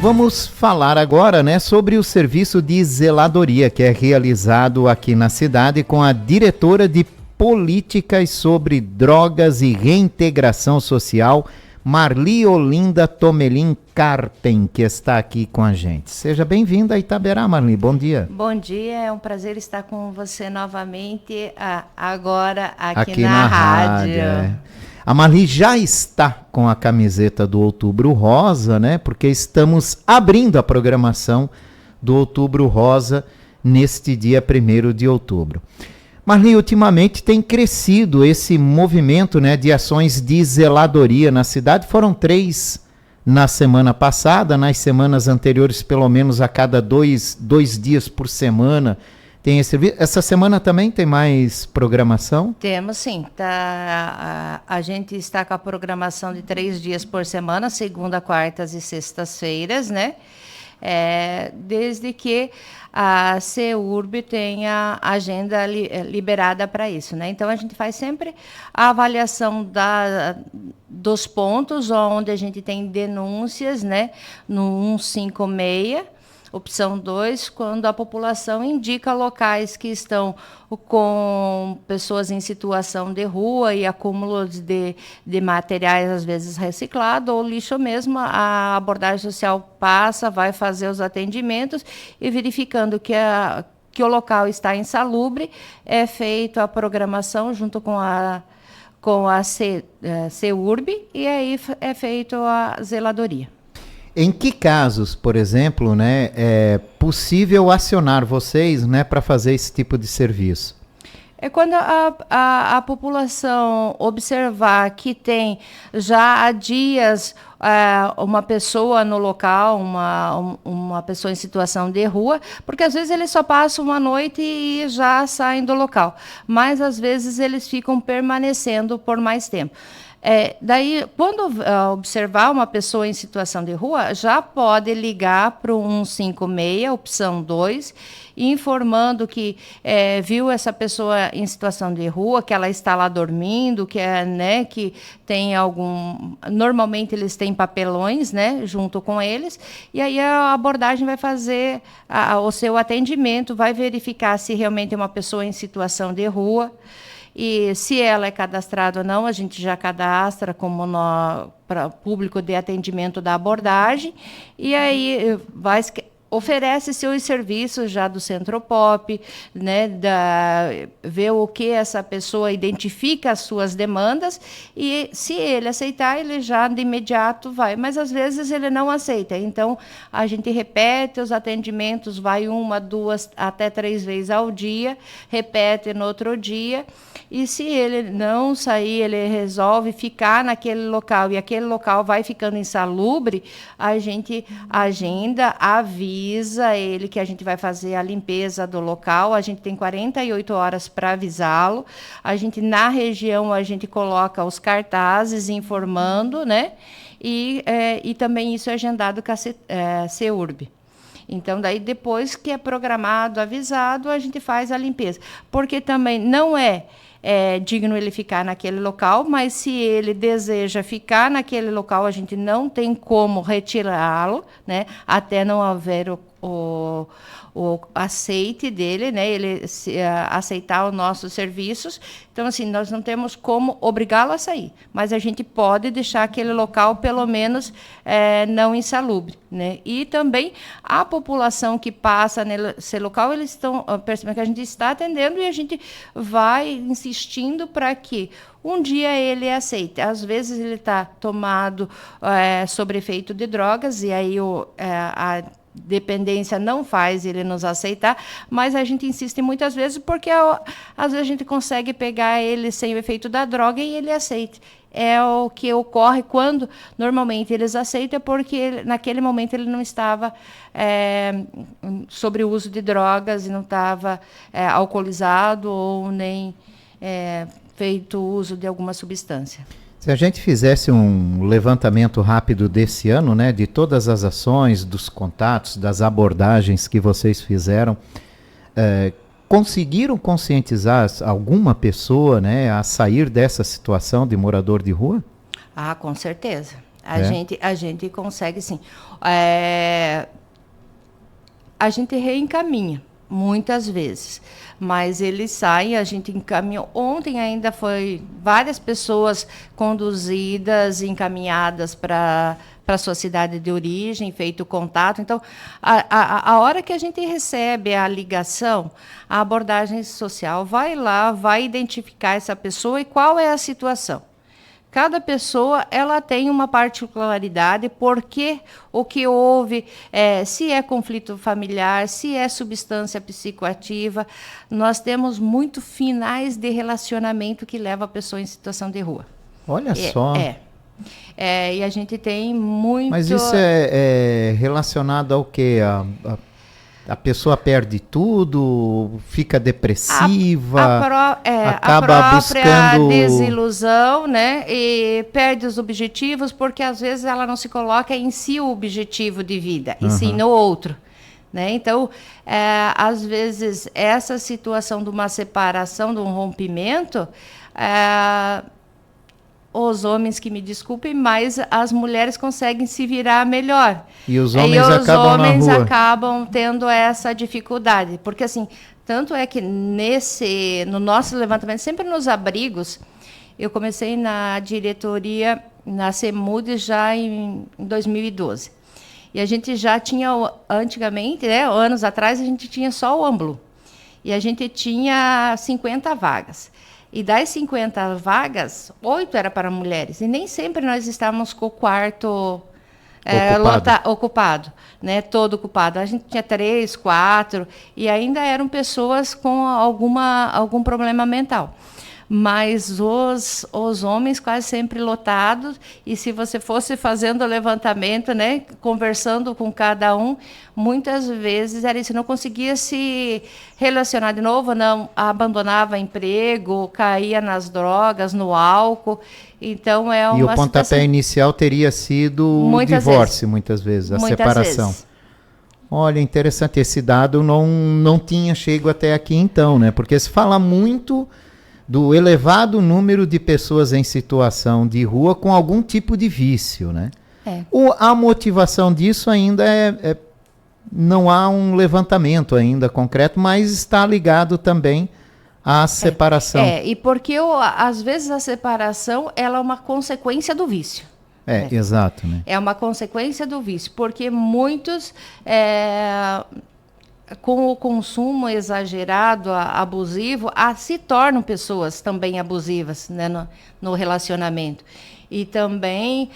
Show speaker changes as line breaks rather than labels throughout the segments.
Vamos falar agora, né, sobre o serviço de zeladoria que é realizado aqui na cidade com a diretora de Políticas sobre Drogas e Reintegração Social, Marli Olinda Tomelin Carpen, que está aqui com a gente. Seja bem-vinda a Itaberá, Marli. Bom dia.
Bom dia, é um prazer estar com você novamente, agora aqui
na
rádio.
A Marli já está com a camiseta do Outubro Rosa, né? Porque estamos abrindo a programação do Outubro Rosa neste dia 1º de outubro. Marli, ultimamente tem crescido esse movimento, né, de ações de zeladoria na cidade. Foram 3 na semana passada, nas semanas anteriores, pelo menos a cada dois dias por semana. Tem esse serviço. Essa semana também tem mais programação?
Temos sim. A gente está com a programação de 3 dias por semana, segunda, quartas e sextas-feiras, né? Desde que a CEURB tenha agenda liberada para isso, né? Então, a gente faz sempre a avaliação dos pontos onde a gente tem denúncias, né? No 156, opção 2, quando a população indica locais que estão com pessoas em situação de rua e acúmulo de materiais, às vezes reciclado ou lixo mesmo, a abordagem social passa, vai fazer os atendimentos e verificando que o local está insalubre, é feita a programação junto com a CEURB e aí é feita a zeladoria.
Em que casos, por exemplo, né, é possível acionar vocês, né, para fazer esse tipo de serviço?
É quando a população observar que tem já há dias uma pessoa no local, uma pessoa em situação de rua, porque às vezes eles só passam uma noite e já saem do local, mas às vezes eles ficam permanecendo por mais tempo. Daí, quando observar uma pessoa em situação de rua, já pode ligar para o 156, opção 2, informando que viu essa pessoa em situação de rua, que ela está lá dormindo, né, que tem normalmente eles têm papelões, né, junto com eles, e aí a abordagem vai fazer o seu atendimento, vai verificar se realmente é uma pessoa em situação de rua. E se ela é cadastrada ou não, a gente já cadastra como para público de atendimento da abordagem. E aí oferece seus serviços já do Centropop, né, ver o que essa pessoa identifica as suas demandas e se ele aceitar, ele já de imediato vai. Mas às vezes ele não aceita. Então, a gente repete os atendimentos, vai 1, 2, até 3 vezes ao dia, repete no outro dia. E se ele não sair, ele resolve ficar naquele local e aquele local vai ficando insalubre, a gente avisa ele que a gente vai fazer a limpeza do local, a gente tem 48 horas para avisá-lo, na região, a gente coloca os cartazes informando, né? E também isso é agendado com a CEURB. Então, daí, depois que é programado, avisado, a gente faz a limpeza. Porque também não é digno ele ficar naquele local, mas se ele deseja ficar naquele local, a gente não tem como retirá-lo, né, até não haver o aceite dele, né, ele aceitar os nossos serviços. Então, assim, nós não temos como obrigá-lo a sair, mas a gente pode deixar aquele local, pelo menos, não insalubre, né? E também a população que passa nesse local, eles estão percebendo que a gente está atendendo e a gente vai insistindo para que um dia ele aceite. Às vezes ele está tomado sob efeito de drogas e aí a dependência não faz ele nos aceitar, mas a gente insiste muitas vezes porque às vezes a gente consegue pegar ele sem o efeito da droga e ele aceita. É o que ocorre quando normalmente eles aceitam, porque naquele momento ele não estava sobre o uso de drogas e não estava alcoolizado ou nem feito uso de alguma substância.
Se a gente fizesse um levantamento rápido desse ano, né, de todas as ações, dos contatos, das abordagens que vocês fizeram, conseguiram conscientizar alguma pessoa, né, a sair dessa situação de morador de rua?
Ah, com certeza. A gente consegue, sim. A gente reencaminha, muitas vezes. Mas eles saem, a gente encaminhou. Ontem ainda foi várias pessoas conduzidas, encaminhadas para a sua cidade de origem, feito contato. Então, a hora que a gente recebe a ligação, a abordagem social vai lá, vai identificar essa pessoa e qual é a situação. Cada pessoa ela tem uma particularidade, porque o que houve, se é conflito familiar, se é substância psicoativa, nós temos muito finais de relacionamento que leva a pessoa em situação de rua.
Olha só.
E a gente tem muito...
Mas isso é relacionado ao quê? A pessoa perde tudo, fica depressiva, acaba
a própria
buscando
desilusão, né? E perde os objetivos, porque às vezes ela não se coloca em si o objetivo de vida, e sim no outro. Né? Então, às vezes, essa situação de uma separação, de um rompimento, os homens que me desculpem, mas as mulheres conseguem se virar melhor.
E os homens
acabam tendo essa dificuldade. Porque, assim, tanto é que no nosso levantamento, sempre nos abrigos, eu comecei na diretoria, na CEMUD, já em 2012. E a gente já tinha, antigamente, né, anos atrás, a gente tinha só o AMBLU. E a gente tinha 50 vagas. E das 50 vagas, 8 era para mulheres. E nem sempre nós estávamos com o quarto ocupado, né? Todo ocupado. A gente tinha 3, 4, e ainda eram pessoas com algum problema mental. Mas os homens quase sempre lotados, e se você fosse fazendo o levantamento, né, conversando com cada um, muitas vezes era isso, não conseguia se relacionar de novo, não abandonava emprego, caía nas drogas, no álcool. Então
e o pontapé inicial teria sido o divórcio, muitas vezes, a separação. Olha, interessante, esse dado não tinha chego até aqui então, né? Porque se fala muito do elevado número de pessoas em situação de rua com algum tipo de vício, né? A motivação disso ainda não há um levantamento ainda concreto, mas está ligado também à separação.
E porque às vezes a separação ela é uma consequência do vício.
Exato, né?
É uma consequência do vício, porque muitos com o consumo exagerado, abusivo, se tornam pessoas também abusivas, né, no relacionamento. E também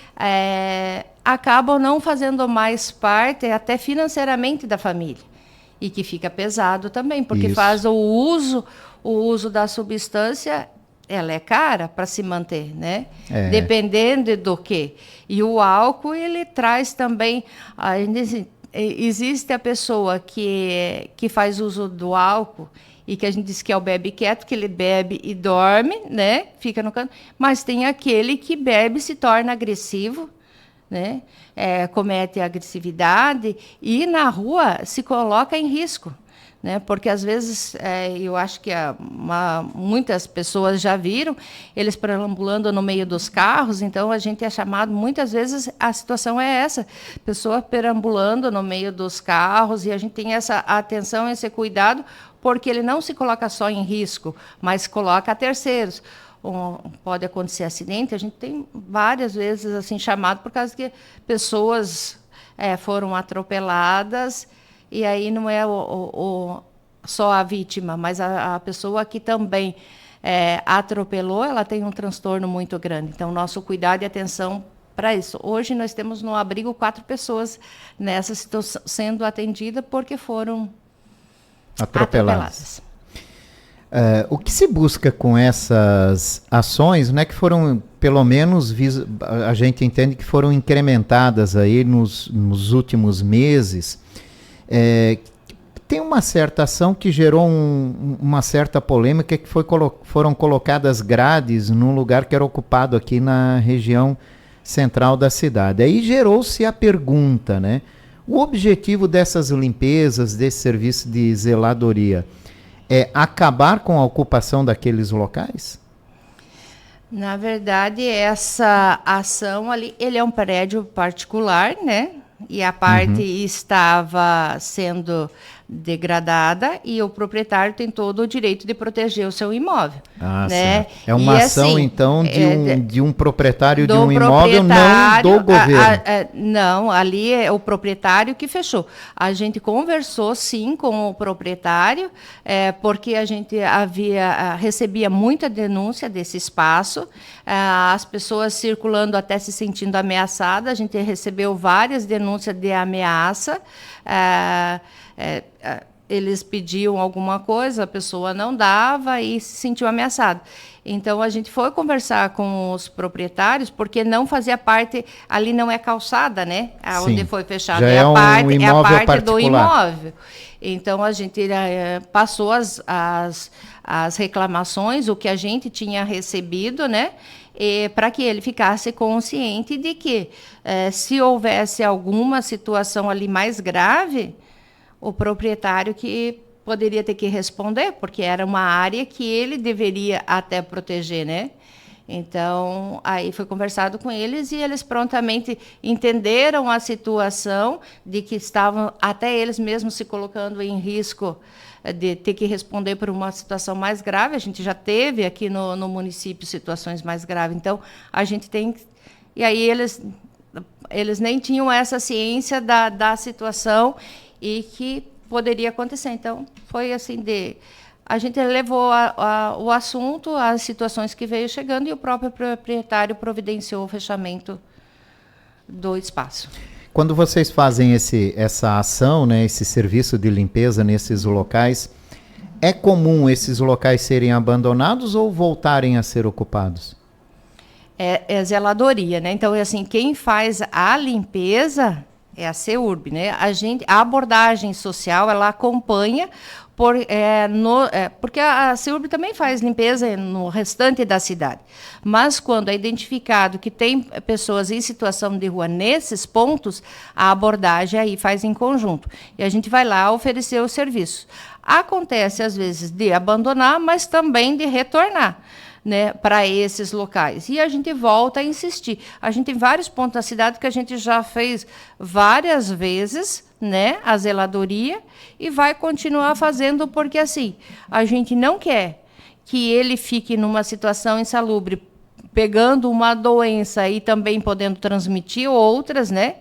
acabam não fazendo mais parte, até financeiramente, da família. E que fica pesado também, porque faz o uso da substância, ela é cara para se manter, né? Dependendo do quê. E o álcool, ele traz também... Existe a pessoa que faz uso do álcool e que a gente diz que é o bebe quieto, que ele bebe e dorme, né? Fica no canto. Mas tem aquele que bebe e se torna agressivo, né? Comete agressividade e na rua se coloca em risco. Né? Porque, às vezes, eu acho que muitas pessoas já viram eles perambulando no meio dos carros, então a gente é chamado, muitas vezes, a situação é essa, pessoa perambulando no meio dos carros, e a gente tem essa atenção, esse cuidado, porque ele não se coloca só em risco, mas coloca a terceiros. Pode acontecer acidente, a gente tem várias vezes assim chamado por causa que pessoas foram atropeladas. E aí não é só a vítima, mas a pessoa que também atropelou, ela tem um transtorno muito grande. Então, nosso cuidado e atenção para isso. Hoje, nós temos no abrigo 4 pessoas nessa situação sendo atendidas porque foram atropeladas.
O que se busca com essas ações, né, que foram, pelo menos, a gente entende que foram incrementadas aí nos últimos meses, tem uma certa ação que gerou uma certa polêmica, que foram colocadas grades num lugar que era ocupado aqui na região central da cidade. Aí gerou-se a pergunta, né? O objetivo dessas limpezas, desse serviço de zeladoria, é acabar com a ocupação daqueles locais?
Na verdade, essa ação ali, ele é um prédio particular, né? E a parte estava sendo degradada e o proprietário tem todo o direito de proteger o seu imóvel,
Ah,
né?
certo. É uma
E
ação,
assim,
então, de um proprietário de
do
um imóvel, não do governo.
não, ali é o proprietário que fechou. A gente conversou, sim, com o proprietário, porque a gente recebia muita denúncia desse espaço, as pessoas circulando até se sentindo ameaçadas. A gente recebeu várias denúncias de ameaça. Eles pediam alguma coisa, a pessoa não dava e se sentiu ameaçada. Então, a gente foi conversar com os proprietários, porque não fazia parte, ali não é calçada, né?
Sim.
Onde foi fechado,
Já é um imóvel
parte
particular.
do imóvel. Então, a gente passou as reclamações, o que a gente tinha recebido, né? Para que ele ficasse consciente de que, se houvesse alguma situação ali mais grave, o proprietário que poderia ter que responder, porque era uma área que ele deveria até proteger, né? Então, aí foi conversado com eles e eles prontamente entenderam a situação de que estavam até eles mesmos se colocando em risco de ter que responder por uma situação mais grave. A gente já teve aqui no município situações mais graves. Então, a gente tem... E aí eles nem tinham essa ciência da situação e que poderia acontecer. Então, foi assim a gente levou o assunto, as situações que veio chegando, e o próprio proprietário providenciou o fechamento do espaço.
Quando vocês fazem essa ação, né, esse serviço de limpeza nesses locais, é comum esses locais serem abandonados ou voltarem a ser ocupados?
É zeladoria, né? Então, assim, quem faz a limpeza é a CEURB, né? A abordagem social, ela acompanha, porque a CEURB também faz limpeza no restante da cidade. Mas quando é identificado que tem pessoas em situação de rua nesses pontos, a abordagem aí faz em conjunto. E a gente vai lá oferecer o serviço. Acontece, às vezes, de abandonar, mas também de retornar, né, para esses locais. E a gente volta a insistir. A gente tem vários pontos da cidade que a gente já fez várias vezes, né, a zeladoria, e vai continuar fazendo, porque assim, a gente não quer que ele fique numa situação insalubre, pegando uma doença e também podendo transmitir outras, né?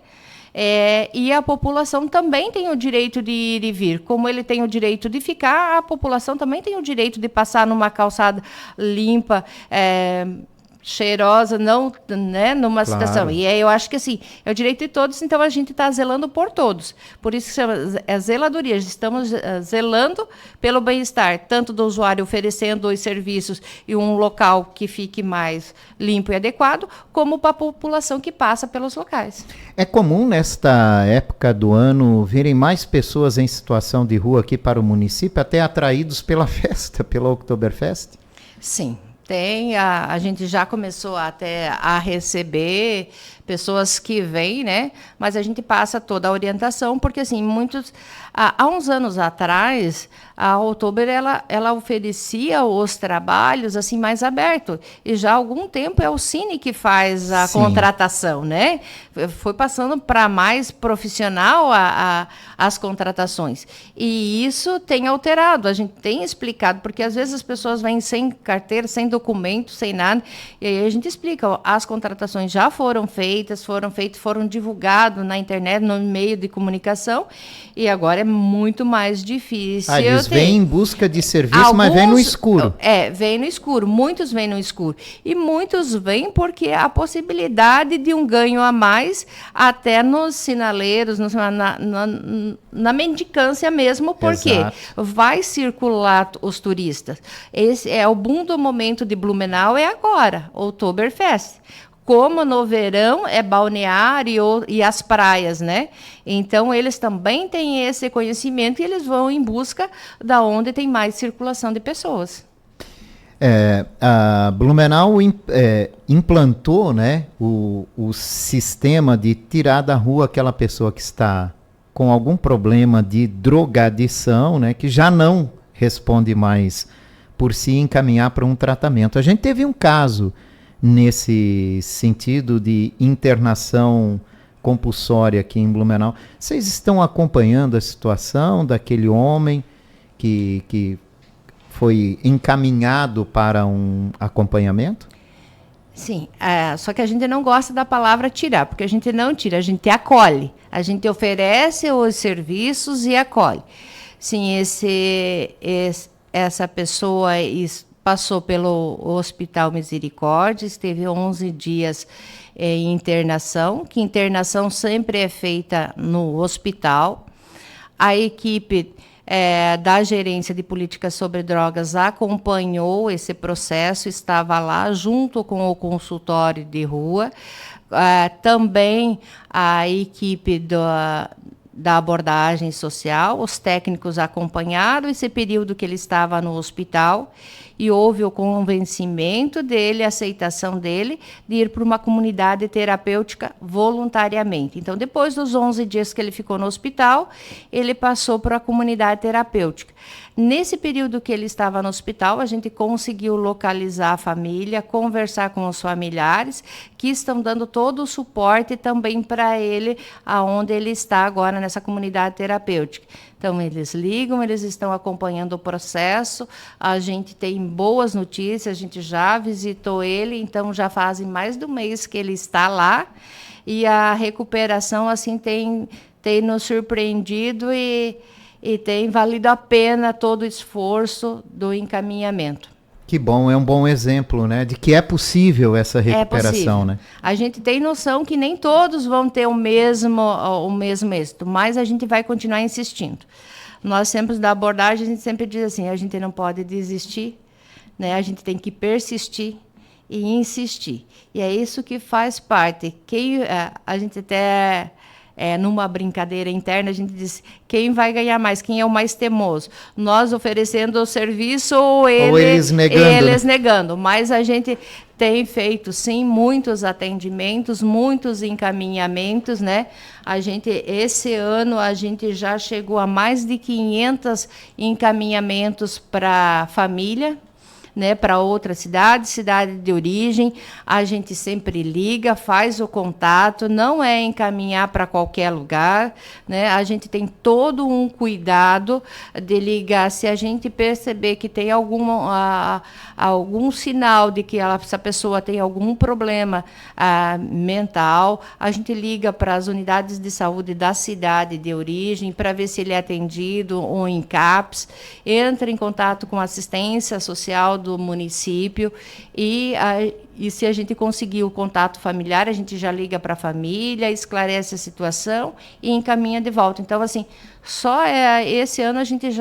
E a população também tem o direito de ir e vir. Como ele tem o direito de ficar, a população também tem o direito de passar numa calçada limpa, cheirosa, não, né, numa situação. E eu acho que assim, é o direito de todos, então a gente está zelando por todos. Por isso que chama zeladoria. Estamos zelando pelo bem-estar, tanto do usuário, oferecendo os serviços e um local que fique mais limpo e adequado, como para a população que passa pelos locais.
É comum nesta época do ano virem mais pessoas em situação de rua aqui para o município, até atraídos pela festa, pela Oktoberfest?
Sim. A gente já começou até a receber pessoas que vêm, né? Mas a gente passa toda a orientação, porque assim, há uns anos atrás, a Oktober ela oferecia os trabalhos assim mais aberto, e já há algum tempo é o Cine que faz a contratação, né? Foi passando para mais profissional as contratações, e isso tem alterado. A gente tem explicado, porque às vezes as pessoas vêm sem carteira, sem documento, sem nada, e aí a gente explica, ó, as contratações já foram feitas, foram divulgados na internet, no meio de comunicação, e agora é muito mais difícil.
Eles vêm em busca de serviço, mas vêm no escuro.
Vêm no escuro. Muitos vêm no escuro. E muitos vêm porque a possibilidade de um ganho a mais, até nos sinaleiros, na mendicância mesmo, porque vai circular os turistas. Esse é o boom do momento de Blumenau, é agora, Oktoberfest. Como no verão é balneário e as praias, né? Então, eles também têm esse conhecimento e eles vão em busca da onde tem mais circulação de pessoas.
A Blumenau implantou, né, o sistema de tirar da rua aquela pessoa que está com algum problema de drogadição, né, que já não responde mais por si, encaminhar para um tratamento. A gente teve um caso nesse sentido de internação compulsória aqui em Blumenau. Vocês estão acompanhando a situação daquele homem que foi encaminhado para um acompanhamento?
Sim, só que a gente não gosta da palavra tirar, porque a gente não tira, a gente acolhe. A gente oferece os serviços e acolhe. Sim, essa pessoa passou pelo Hospital Misericórdia, esteve 11 dias em internação, que internação sempre é feita no hospital. A equipe da Gerência de Políticas sobre Drogas acompanhou esse processo, estava lá junto com o consultório de rua. Também a equipe da abordagem social, os técnicos acompanharam esse período que ele estava no hospital e houve o convencimento dele, a aceitação dele de ir para uma comunidade terapêutica voluntariamente. Então, depois dos 11 dias que ele ficou no hospital, ele passou para a comunidade terapêutica. Nesse período que ele estava no hospital, a gente conseguiu localizar a família, conversar com os familiares, que estão dando todo o suporte também para ele, aonde ele está agora nessa comunidade terapêutica. Então, eles ligam, eles estão acompanhando o processo, a gente tem boas notícias, a gente já visitou ele, então já fazem mais de um mês que ele está lá, e a recuperação assim tem nos surpreendido e tem valido a pena todo o esforço do encaminhamento.
Que bom, é um bom exemplo, né, de que é possível essa recuperação, né?
A gente tem noção que nem todos vão ter o mesmo êxito, mas a gente vai continuar insistindo. Nós sempre, da abordagem, a gente sempre diz assim, a gente não pode desistir, né? A gente tem que persistir e insistir. E é isso que faz parte. A gente até... numa brincadeira interna, a gente diz quem vai ganhar mais, quem é o mais teimoso. Nós oferecendo o serviço ou eles negando. Mas a gente tem feito, sim, muitos atendimentos, muitos encaminhamentos, né? Esse ano, a gente já chegou a mais de 500 encaminhamentos para a família, né, para outra cidade de origem. A gente sempre liga, faz o contato, não é encaminhar para qualquer lugar, né? A gente tem todo um cuidado de ligar. Se a gente perceber que tem algum sinal de que essa pessoa tem algum problema mental, a gente liga para as unidades de saúde da cidade de origem para ver se ele é atendido ou em CAPS, entra em contato com a assistência social do município e se a gente conseguir o contato familiar, a gente já liga para a família, esclarece a situação e encaminha de volta. Então, assim, só esse ano a gente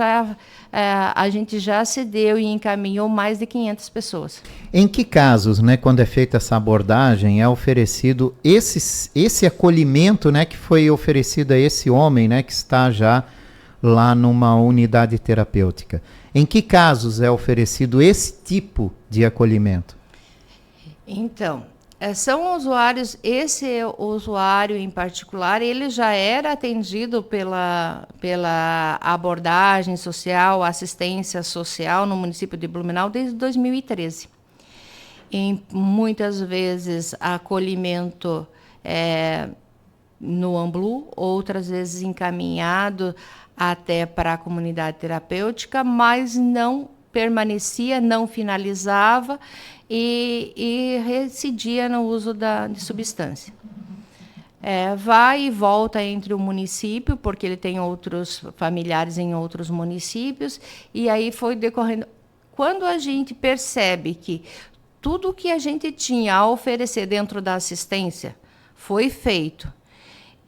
já cedeu e encaminhou mais de 500 pessoas.
Em que casos, né, quando é feita essa abordagem, é oferecido esse acolhimento, né, que foi oferecido a esse homem, né, que está já lá numa unidade terapêutica? Em que casos é oferecido esse tipo de acolhimento?
Então, são usuários, esse usuário em particular, ele já era atendido pela abordagem social, assistência social no município de Blumenau desde 2013. Muitas vezes acolhimento no Amblu, outras vezes encaminhado até para a comunidade terapêutica, mas não permanecia, não finalizava e residia no uso de substância. Vai e volta entre o município, porque ele tem outros familiares em outros municípios, e aí foi decorrendo. Quando a gente percebe que tudo o que a gente tinha a oferecer dentro da assistência foi feito,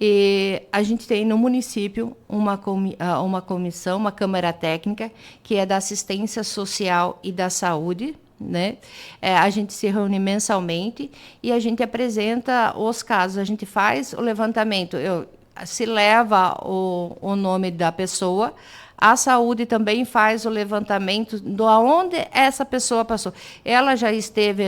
e a gente tem no município uma comissão, uma câmara técnica, que é da assistência social e da saúde, né? A gente se reúne mensalmente e a gente apresenta os casos, a gente faz o levantamento, se leva o nome da pessoa. A saúde também faz o levantamento de onde essa pessoa passou. Ela já esteve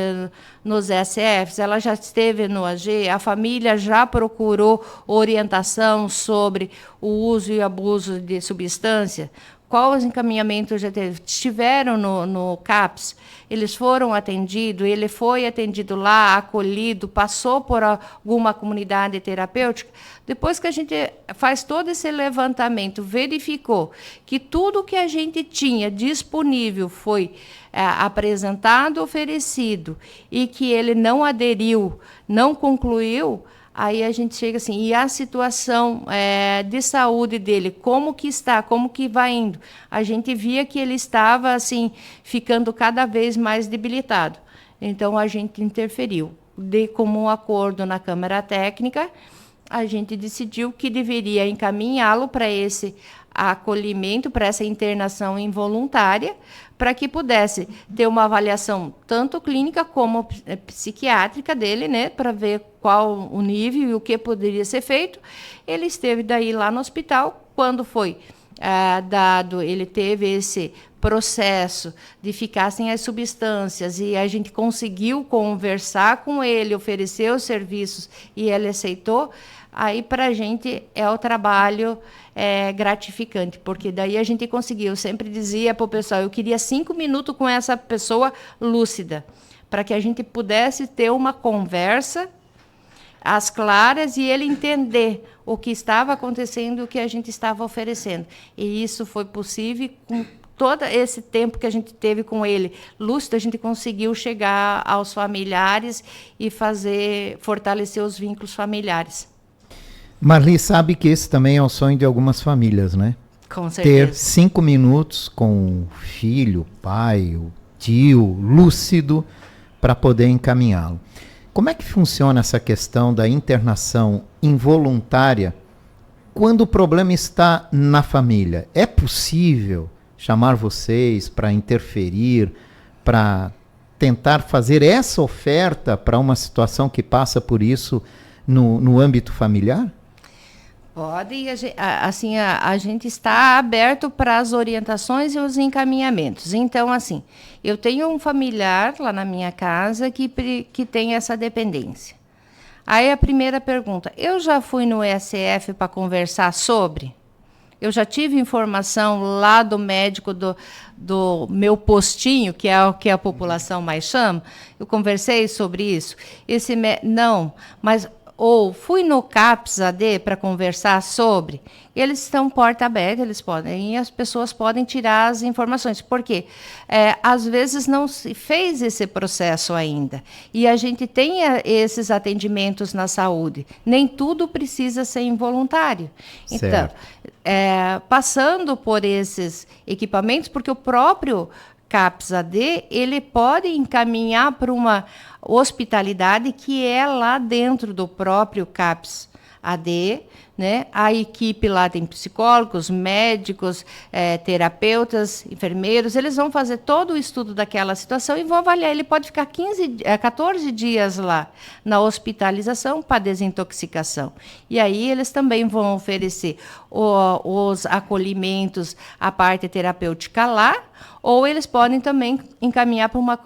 nos SFs, ela já esteve no AG, a família já procurou orientação sobre o uso e abuso de substância. qual os encaminhamentos já teve? Estiveram no CAPS, eles foram atendidos, ele foi atendido lá, acolhido, passou por alguma comunidade terapêutica. Depois que a gente faz todo esse levantamento, verificou que tudo que a gente tinha disponível foi apresentado, oferecido, e que ele não aderiu, não concluiu, aí a gente chega assim, e a situação de saúde dele, como que está, como que vai indo? A gente via que ele estava assim, ficando cada vez mais debilitado. Então, a gente interferiu. De comum acordo na Câmara Técnica, a gente decidiu que deveria encaminhá-lo para esse acolhimento, para essa internação involuntária, para que pudesse ter uma avaliação tanto clínica como psiquiátrica dele, né, para ver qual o nível e o que poderia ser feito. Ele esteve daí lá no hospital, quando foi dado, ele teve esse processo de ficar sem as substâncias e a gente conseguiu conversar com ele, oferecer os serviços e ele aceitou. Aí, para a gente, é o trabalho gratificante, porque daí a gente conseguiu. Eu sempre dizia para o pessoal, eu queria 5 minutos com essa pessoa lúcida, para que a gente pudesse ter uma conversa às claras e ele entender o que estava acontecendo e o que a gente estava oferecendo. E isso foi possível com todo esse tempo que a gente teve com ele lúcido, a gente conseguiu chegar aos familiares e fortalecer os vínculos familiares.
Marli, sabe que esse também é o sonho de algumas famílias, né?
Com certeza.
Ter 5 minutos com o filho, o pai, o tio, lúcido, para poder encaminhá-lo. Como é que funciona essa questão da internação involuntária quando o problema está na família? É possível chamar vocês para interferir, para tentar fazer essa oferta para uma situação que passa por isso no âmbito familiar?
Pode, e a gente está aberto para as orientações e os encaminhamentos. Então, assim, eu tenho um familiar lá na minha casa que tem essa dependência. Aí a primeira pergunta, eu já fui no ESF para conversar sobre? Eu já tive informação lá do médico do meu postinho, que é o que a população mais chama? Eu conversei sobre isso? Não, mas... Ou fui no CAPS AD para conversar sobre, eles estão porta aberta, eles podem, e as pessoas podem tirar as informações, porque às vezes não se fez esse processo ainda, e a gente tem esses atendimentos na saúde, nem tudo precisa ser involuntário.
Certo.
Então, passando por esses equipamentos, porque o próprio CAPS AD, ele pode encaminhar para uma hospitalidade que é lá dentro do próprio CAPS AD, né? A equipe lá tem psicólogos, médicos, terapeutas, enfermeiros, eles vão fazer todo o estudo daquela situação e vão avaliar. Ele pode ficar 14 dias lá na hospitalização para desintoxicação. E aí eles também vão oferecer os acolhimentos, a parte terapêutica lá, ou eles podem também encaminhar para uma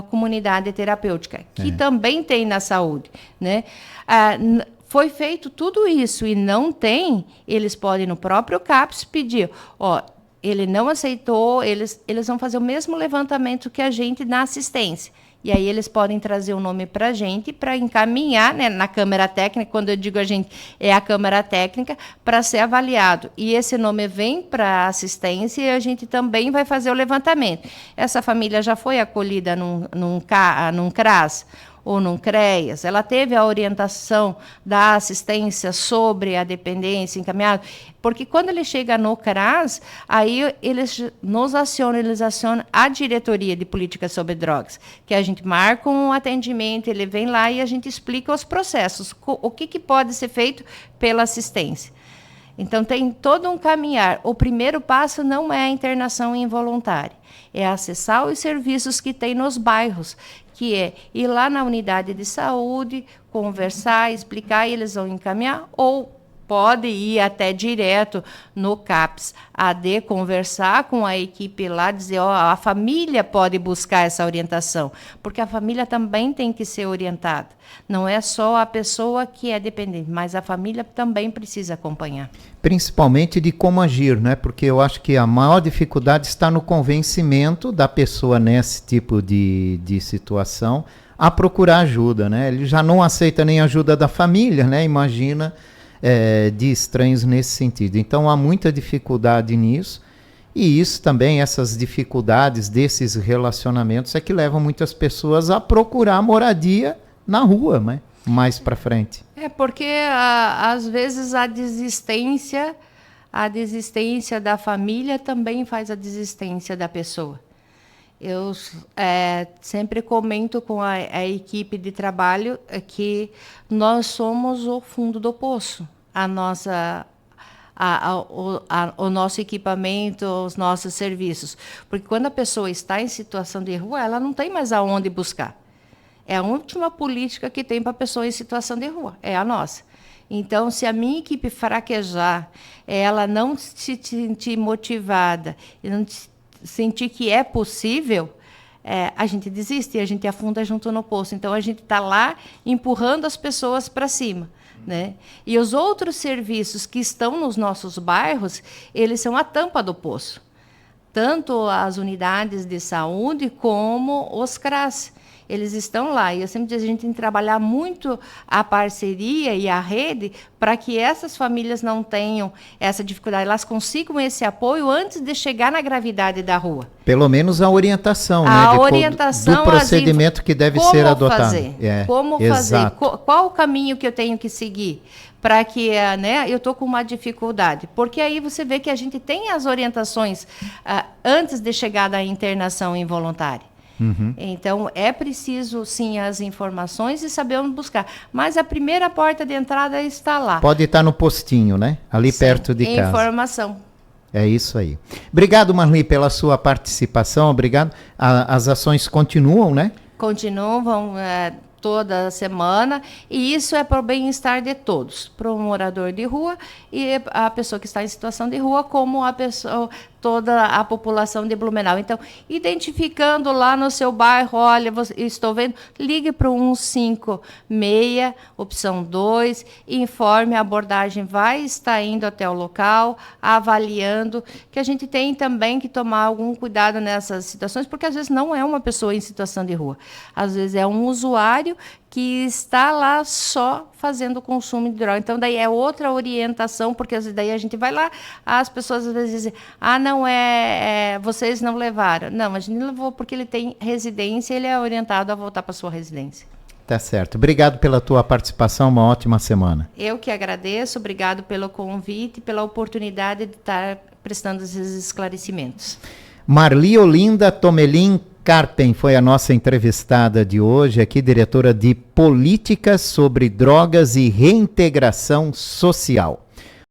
comunidade terapêutica, que também tem na saúde, né? Foi feito tudo isso e não tem, eles podem no próprio CAPS pedir, ele não aceitou, eles vão fazer o mesmo levantamento que a gente na assistência. E aí eles podem trazer o nome para a gente, para encaminhar, né, na Câmara Técnica, quando eu digo a gente, é a Câmara Técnica, para ser avaliado. E esse nome vem para a assistência e a gente também vai fazer o levantamento. Essa família já foi acolhida num CRAS, ou num CREAS, ela teve a orientação da assistência sobre a dependência encaminhada, porque quando ele chega no CRAS, aí eles acionam a diretoria de política sobre drogas, que a gente marca um atendimento, ele vem lá e a gente explica os processos, o que pode ser feito pela assistência. Então, tem todo um caminhar. O primeiro passo não é a internação involuntária, é acessar os serviços que tem nos bairros, que é ir lá na unidade de saúde, conversar, explicar, e eles vão encaminhar, ou pode ir até direto no CAPS AD, conversar com a equipe lá, dizer, ó, a família pode buscar essa orientação, porque a família também tem que ser orientada. Não é só a pessoa que é dependente, mas a família também precisa acompanhar.
Principalmente de como agir, né? Porque eu acho que a maior dificuldade está no convencimento da pessoa nesse tipo de situação a procurar ajuda, né? Ele já não aceita nem ajuda da família, né? Imagina de estranhos nesse sentido. Então há muita dificuldade nisso, e isso também, essas dificuldades desses relacionamentos é que levam muitas pessoas a procurar moradia na rua, né? Mais para frente.
Porque às vezes a desistência da família também faz a desistência da pessoa. Eu sempre comento com a equipe de trabalho que nós somos o fundo do poço. O nosso equipamento, os nossos serviços. Porque quando a pessoa está em situação de rua, ela não tem mais aonde buscar. É a última política que tem para a pessoa em situação de rua, é a nossa. Então, se a minha equipe fraquejar, ela não se sentir motivada, e não sentir que é possível, a gente desiste e a gente afunda junto no poço. Então, a gente está lá empurrando as pessoas para cima. Né? E os outros serviços que estão nos nossos bairros, eles são a tampa do poço. Tanto as unidades de saúde como os CRAS. Eles estão lá. E eu sempre digo, a gente tem que trabalhar muito a parceria e a rede para que essas famílias não tenham essa dificuldade, elas consigam esse apoio antes de chegar na gravidade da rua.
Pelo menos a orientação,
a
né?
orientação
do procedimento que deve ser adotado.
Como fazer? Qual o caminho que eu tenho que seguir? Para que eu estou com uma dificuldade. Porque aí você vê que a gente tem as orientações antes de chegar da internação involuntária. Uhum. Então, é preciso, sim, as informações e saber onde buscar. Mas a primeira porta de entrada está lá.
Pode estar no postinho, né? Ali sim, perto de casa.
Informação.
É isso aí. Obrigado, Marli, pela sua participação. Obrigado. As ações continuam, né?
Continuam toda semana. E isso é para o bem-estar de todos. Para o morador de rua e a pessoa que está em situação de rua, como a pessoa... toda a população de Blumenau. Então, identificando lá no seu bairro, olha, estou vendo, ligue para o 156, opção 2, informe, a abordagem vai estar indo até o local, avaliando, que a gente tem também que tomar algum cuidado nessas situações, porque às vezes não é uma pessoa em situação de rua, às vezes é um usuário que está lá só fazendo consumo de droga. Então, daí é outra orientação, porque daí a gente vai lá, as pessoas às vezes dizem, não vocês não levaram. Não, a gente levou porque ele tem residência, ele é orientado a voltar para sua residência.
Tá certo. Obrigado pela tua participação, uma ótima semana.
Eu que agradeço, obrigado pelo convite, pela oportunidade de estar prestando esses esclarecimentos.
Marli Olinda Tomelin Carpen foi a nossa entrevistada de hoje, aqui, diretora de Políticas sobre Drogas e Reintegração Social.